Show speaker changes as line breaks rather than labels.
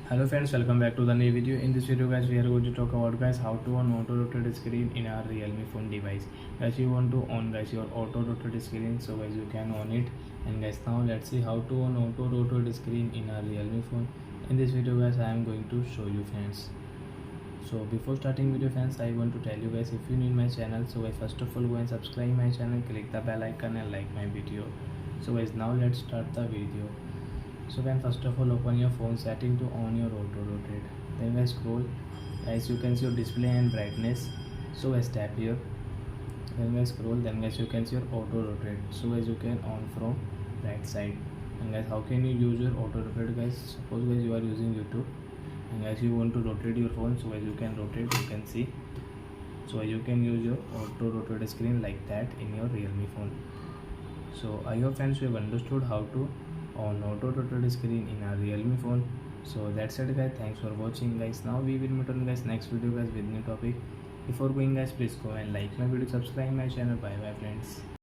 Hello friends, welcome back to the new video. In this video guys, we are going to talk about guys how to on auto rotate screen in our Realme phone device. Guys, you want to on guys your auto rotate screen, so guys you can on it. And guys, now let's see how to on auto rotate screen in our Realme phone. In this video guys, I am going to show you friends. So before starting video friends, I want to tell you guys, if you need my channel, so guys first of all go and subscribe my channel, click the bell icon and like my video. So guys, now let's start the video. So then first of all open your phone setting to on your auto rotate, then guys scroll, as you can see your display and brightness, so guys tap here, then guys scroll, then guys you can see your auto rotate, so guys you can on from right side. And guys how can you use your auto rotate guys? Suppose guys you are using YouTube and guys you want to rotate your phone, so guys you can rotate, you can see, so you can use your auto rotate screen like that in your Realme phone. So I hope friends you have understood how to on auto rotate screen in our Realme phone. So that's it guys, thanks for watching guys. Now we will meet on guys next video guys with new topic. Before going guys, please go and like my video, subscribe my channel. Bye bye friends.